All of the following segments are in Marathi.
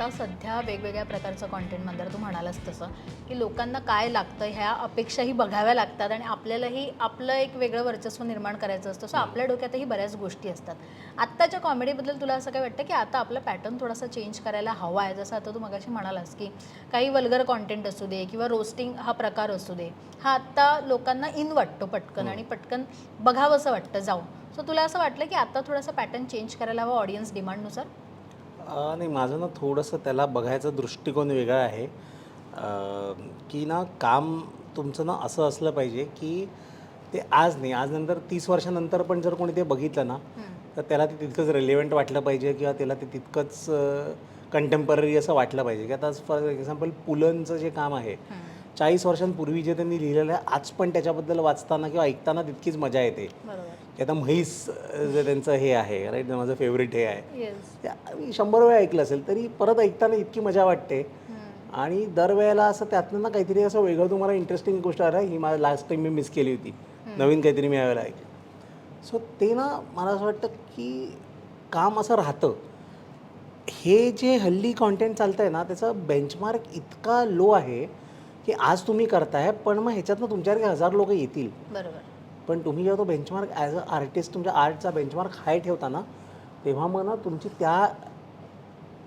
आता सध्या वेगवेगळ्या प्रकारचं कॉन्टेंटमध्ये तू म्हणालास तसं की लोकांना काय लागतं ह्या अपेक्षाही बघाव्या लागतात आणि आपल्यालाही आपलं एक वेगळं वर्चस्व निर्माण करायचं असतं. सो आपल्या डोक्यातही बऱ्याच गोष्टी असतात. आत्ताच्या कॉमेडीबद्दल तुला असं काय वाटतं की आता आपला पॅटर्न थोडासा चेंज करायला हवा आहे? जसं आता तू मगाशी म्हणालास की काही वल्गर कॉन्टेंट असू दे किंवा रोस्टिंग हा प्रकार असू दे, हा आत्ता लोकांना इन वाटतो पटकन आणि पटकन बघावंसं वाटतं जाऊन. सो तुला असं वाटलं की आता थोडासा पॅटर्न चेंज करायला हवा ऑडियन्स डिमांडनुसार? नाही, माझं ना थोडंसं त्याला बघायचा दृष्टिकोन वेगळा आहे. की ना काम तुमचं ना असं असलं पाहिजे की ते आज नाही, आज नंतर 30 वर्षानंतर पण जर कोणी ते बघितलं ना, तर त्याला ते तितकंच रिलेव्हंट वाटलं पाहिजे किंवा त्याला ते तितकंच कंटेम्पररी असं वाटलं पाहिजे. की आता फॉर एक्झाम्पल पुलंचं जे काम आहे, 40 वर्षांपूर्वी जे त्यांनी लिहिलेलं आहे, आज पण त्याच्याबद्दल वाचताना किंवा ऐकताना तितकीच मजा येते. बरोबर. की आता म्हैस जे त्यांचं हे आहे राईट, माझं फेवरेट हे आहे. येस. मी 100 वेळा ऐकलं असेल तरी परत ऐकताना इतकी मजा वाटते. आणि दरवेळेला असं त्यातनं ना काहीतरी असं वेगळं तुम्हाला इंटरेस्टिंग गोष्ट आहे, ही मला लास्ट टाईम मी मिस केली होती, नवीन काहीतरी मी यावेळेला ऐकलं. सो ते ना मला असं वाटतं की काम असं राहतं. हे जे हल्ली कॉन्टेंट चालतं आहे ना, त्याचा बेंचमार्क इतका लो आहे की आज तुम्ही करताय, पण मग ह्याच्यातनं तुमच्यासारखे 1000 लोक येतील. बरोबर. पण तुम्ही जेव्हा तो बेंचमार्क ॲज अ आर्टिस्ट तुमच्या आर्टचा बेंचमार्क हाय ठेवता ना, तेव्हा मग ना तुमची त्या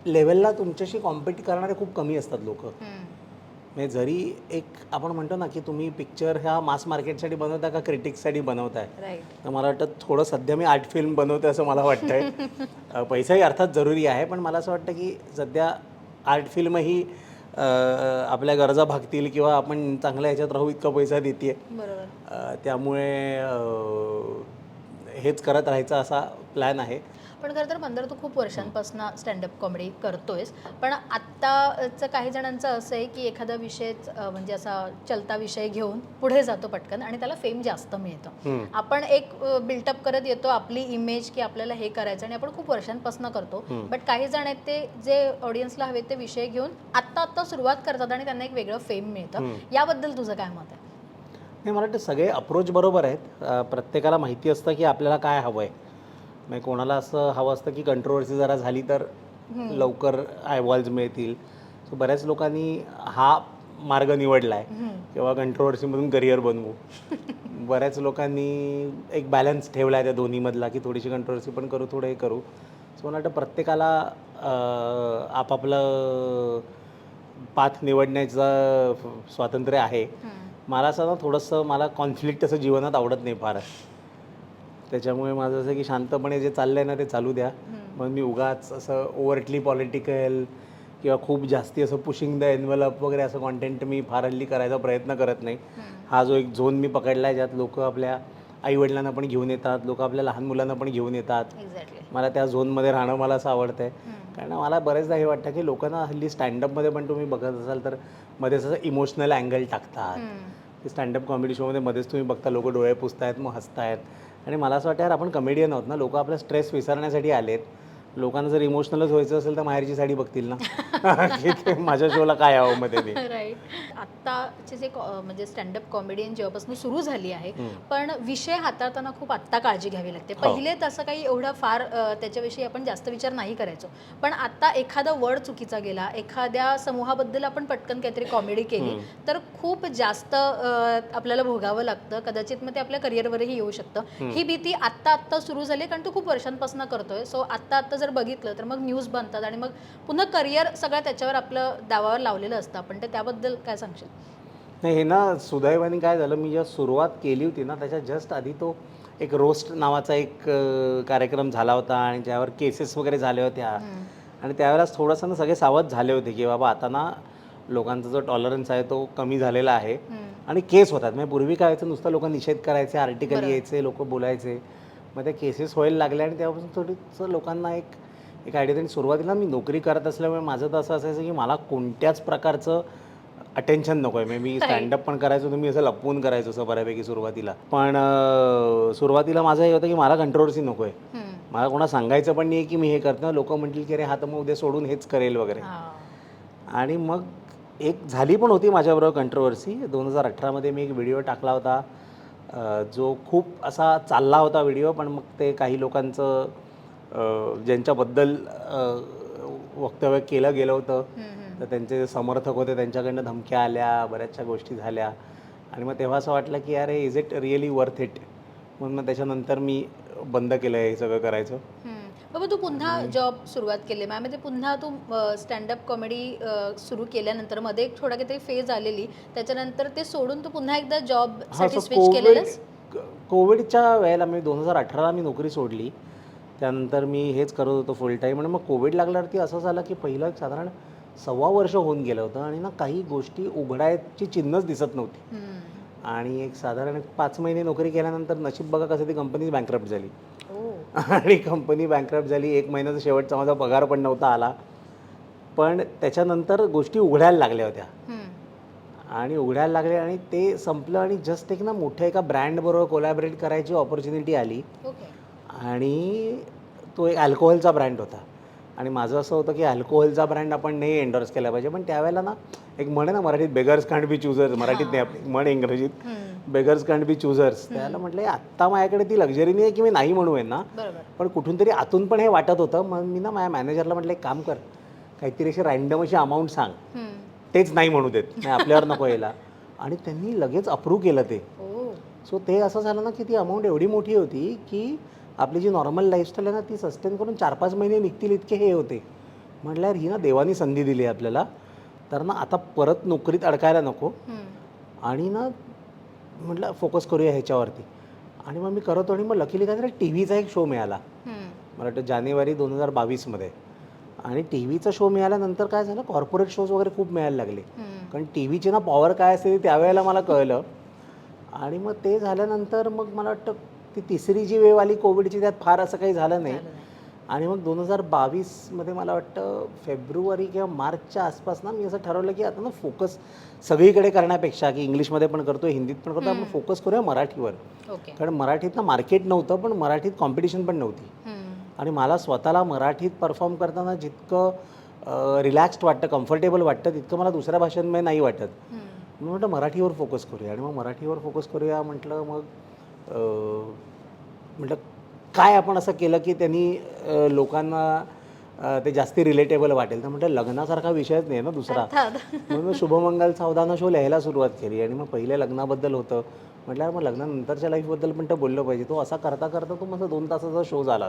लेवलला तुमच्याशी कॉम्पिट करणारे खूप कमी असतात लोक. म्हणजे जरी एक आपण म्हणतो ना की तुम्ही पिक्चर ह्या मास मार्केटसाठी बनवताय का क्रिटिक्ससाठी बनवताय, राईट. तर मला वाटतं थोडं सध्या मी आर्ट फिल्म बनवते असं मला वाटतंय. पैसाही अर्थात जरुरी आहे, पण मला असं वाटतं की सध्या आर्ट फिल्मही आपल्या गरजा भागतील किंवा आपण चांगल्या ह्याच्यात राहू इतका पैसा देते. बरोबर. त्यामुळे हेच करत राहायचा असा प्लॅन आहे. पण खरं तर मंदार, तू खूप वर्षांपासून स्टँडअप कॉमेडी करतोयस. पण आत्ताचं काही जणांचं असं आहे की एखादा विषयच म्हणजे असा चलता विषय घेऊन पुढे जातो पटकन आणि त्याला फेम जास्त मिळतं. आपण एक बिल्टअप करत येतो आपली इमेज की आपल्याला हे करायचं आणि आपण खूप वर्षांपासून करतो. बट काही जण आहेत ते जे ऑडियन्सला हवे ते विषय घेऊन आत्ता सुरुवात करतात आणि त्यांना एक वेगळं फेम मिळतं. याबद्दल तुझं काय मत आहे? नाही, मला वाटतं सगळे अप्रोच बरोबर आहेत. प्रत्येकाला माहिती असतं की आपल्याला काय हवं आहे. म्हणजे कोणाला असं हवं असतं की कंट्रोवर्सी जरा झाली तर लवकर आयवॉल्स मिळतील. सो बऱ्याच लोकांनी हा मार्ग निवडला आहे किंवा कंट्रोवर्सीमधून करिअर बनवू. बऱ्याच लोकांनी एक बॅलन्स ठेवला आहे त्या दोन्हीमधला की थोडीशी कंट्रोवर्सी पण करू, थोडं हे करू. सो मला वाटतं प्रत्येकाला आपापलं पाथ निवडण्याचं स्वातंत्र्य आहे. मला असं ना थोडंसं मला कॉन्फ्लिक्ट असं जीवनात आवडत नाही फारच. त्याच्यामुळे माझं असं की शांतपणे जे चाललं आहे ना ते चालू द्या. मग मी उगाच असं ओव्हरटली पॉलिटिकल किंवा खूप जास्ती असं पुशिंग द एन्व्हलप वगैरे असं कॉन्टेंट मी फार हल्ली करायचा प्रयत्न करत नाही. हा जो एक झोन मी पकडला आहे ज्यात लोक आपल्या आईवडिलांना पण घेऊन येतात, लोक आपल्या लहान मुलांना पण घेऊन येतात. एक्झॅक्टली. मला त्या झोनमध्ये राहणं मला असं आवडतं आहे. कारण मला बरेचदा हे वाटतं की लोकांना हल्ली स्टँडअपमध्ये पण तुम्ही बघत असाल तर मध्येच असं इमोशनल अँगल टाकतात. की स्टँडअप कॉमेडी शोमध्ये मध्येच तुम्ही बघता लोक डोळे पुसतायत मग हसतायत. आणि मला असं वाटतं यार आपण कमेडियन आहोत ना, लोक आपला स्ट्रेस विसरण्यासाठी आलेत. लोकांना जर इमोशनलच व्हायचं असेल तर माहेरची साडी बघतील ना. की ते माझ्या शोला काय हवं मग त्यांनी. राईट. आत्ताचे जे म्हणजे स्टँडअप कॉमेडियन जेव्हापासून सुरू झाली आहे, पण विषय हाताळताना खूप आत्ता काळजी घ्यावी लागते. पहिले तसं काही एवढं फार त्याच्याविषयी आपण जास्त विचार नाही करायचो. पण आता एखादा वर्ड चुकीचा गेला, एखाद्या समूहाबद्दल आपण पटकन काहीतरी कॉमेडी केली तर खूप जास्त आपल्याला भोगावं लागतं. कदाचित मग ते आपल्या करिअरवरही येऊ शकतं. ही भीती आत्ता सुरू झाली कारण तू खूप वर्षांपासून करतोय. सो आत्ता जर बघितलं तर मग न्यूज बनतात आणि मग पुन्हा करिअर सगळं त्याच्यावर आपलं दावावर लावलेलं असतं. आपण ते त्याबद्दल काय सांगशील? नाही, हे ना सुदैवाने काय झालं, मी जेव्हा सुरुवात केली होती ना त्याच्या जस्ट आधी तो एक रोस्ट नावाचा एक कार्यक्रम झाला होता आणि त्यावर केसेस वगैरे झाल्या होत्या. आणि त्यावेळेस थोडंसं ना सगळे सावध झाले होते की बाबा आता ना लोकांचा जो टॉलरन्स आहे तो कमी झालेला आहे. आणि केस होतात. म्हणजे पूर्वी काय व्हायचं, नुसतं लोक निषेध करायचे, आर्टिकल यायचे, लोक बोलायचे. मग त्या केसेस व्हायला लागल्या आणि तेव्हापासून थोडंसं लोकांना एक एक आयडिया. त्यांनी सुरुवातीला मी नोकरी करत असल्यामुळे माझं तर असं असायचं की मला कोणत्याच प्रकारचं अटेन्शन नको आहे. म्हणजे मी स्टँडअप पण करायचो तर मी असं लपवून करायचो असं बऱ्यापैकी सुरुवातीला. पण सुरुवातीला माझं हे होतं की मला कंट्रोवर्सी नको आहे. मला कोणा सांगायचं पण नाही की मी हे करतो. लोकं म्हणतील की अरे हा तर मग उद्या सोडून हेच करेल वगैरे. आणि मग एक झाली पण होती माझ्याबरोबर कंट्रोवर्सी. 2018मध्ये मी एक व्हिडिओ टाकला होता जो खूप असा चालला होता व्हिडिओ. पण मग ते काही लोकांचं ज्यांच्याबद्दल वक्तव्य केलं गेलं होतं. हम्म. तर त्यांचे जे समर्थक होते त्यांच्याकडनं धमक्या आल्या, बऱ्याचशा गोष्टी झाल्या आणि मग तेव्हा असं वाटलं की अरे is it really worth it. म्हणून मग त्याच्यानंतर मी बंद केलं हे सगळं करायचं. बाबा तू पुन्हा जॉब सुरुवात केली माझ्यामध्ये पुन्हा तू स्टँडअप कॉमेडी सुरू केल्यानंतर मध्ये एक थोडा काहीतरी फेज आलेली त्याच्यानंतर ते सोडून तू पुन्हा एकदा जॉब साठी स्विच केलेलंस. कोविडच्या वेळेला मी 2018 मी नोकरी सोडली. त्यानंतर मी हेच करत होतो फुल टाईम आणि मग कोविड लागल्यावरती असं झालं की पहिलं साधारण 1.25 वर्ष होऊन गेलं होतं आणि ना काही गोष्टी उघडायची चिन्हच दिसत नव्हती. आणि एक साधारण 5 महिने नोकरी केल्यानंतर नशीब बघा कसं ती कंपनी बँकरप्ट झाली. आणि कंपनी बँकरप्ट झाली. 1 महिन्याचा शेवटचा माझा पगार पण नव्हता आला. पण त्याच्यानंतर गोष्टी उघडायला लागल्या होत्या आणि उघडायला लागले आणि ते संपलं आणि जस्ट एक ना मोठ्या एका ब्रँडबरोबर कोलॅबरेट करायची ऑपॉर्च्युनिटी आली. आणि तो एक अल्कोहोलचा ब्रँड होता आणि माझं असं होतं की अल्कोहोलचा ब्रँड आपण नाही एंडोर्स केला पाहिजे. पण त्यावेळेला ना एक म्हण आहे ना मराठीत बेगर्स कांट बी चुझर्स, मराठीत नाही आपली म्हण इंग्रजीत बेगर्स कांट बी चुझर्स. त्याला म्हटलं आत्ता माझ्याकडे ती लक्झरी नाही आहे की मी नाही म्हणू ना, पण कुठून तरी आतून पण हे वाटत होतं. मग मी ना माझ्या मॅनेजरला म्हटलं एक काम कर, काहीतरी अशी रँडम अशी अमाऊंट सांग, तेच नाही म्हणू देत, नाही आपल्यावर नको यायला. आणि त्यांनी लगेच अप्रूव्ह केलं ते. सो ते असं झालं ना की ती अमाऊंट एवढी मोठी होती की आपली जी नॉर्मल लाईफस्टाईल आहे ना ती सस्टेन करून 4-5 महिने निघतील इतके हे होते. म्हटलं ही ना देवानी संधी दिली आहे आपल्याला, तर ना आता परत नोकरीत अडकायला नको आणि ना म्हटलं फोकस करूया ह्याच्यावरती. आणि मग मी करतो आणि मग लकीली काय झालं टी व्हीचा एक शो मिळाला मला वाटतं जानेवारी 2022 आणि टी व्हीचा शो मिळाल्यानंतर काय झालं कॉर्पोरेट शोज वगैरे खूप मिळायला लागले. कारण टी व्हीची ना पॉवर काय असते त्यावेळेला मला कळलं. आणि मग ते झाल्यानंतर मग मला वाटतं ती तिसरी जी वेव आली कोविडची त्यात फार असं काही झालं नाही. आणि मग 2022 मला वाटतं फेब्रुवारी किंवा मार्चच्या आसपास ना मी असं ठरवलं की आता ना फोकस सगळीकडे करण्यापेक्षा की इंग्लिशमध्ये पण करतो हिंदीत पण करतो आपण फोकस करूया मराठीवर. कारण मराठीत ना मार्केट नव्हतं पण मराठीत कॉम्पिटिशन पण नव्हती आणि मला स्वतःला मराठीत परफॉर्म करताना जितकं रिलॅक्स्ड वाटतं कम्फर्टेबल वाटतं तितकं मला दुसऱ्या भाषांमध्ये नाही वाटत. मी म्हटलं मराठीवर फोकस करूया आणि मग मराठीवर फोकस करूया म्हटलं. मग म्हटलं काय आपण असं केलं की त्यांनी लोकांना ते जास्ती रिलेटेबल वाटेल. तर म्हटलं लग्नासारखा विषयच नाही ना दुसरा. म्हणून शुभमंगल सावधान शो लिहायला सुरुवात केली आणि मग पहिले लग्नाबद्दल होतं. म्हटलं मग लग्नानंतरच्या लाईफबद्दल पण तो बोललं पाहिजे. तो असा करता करता तो माझा 2 तासाचा शो झाला.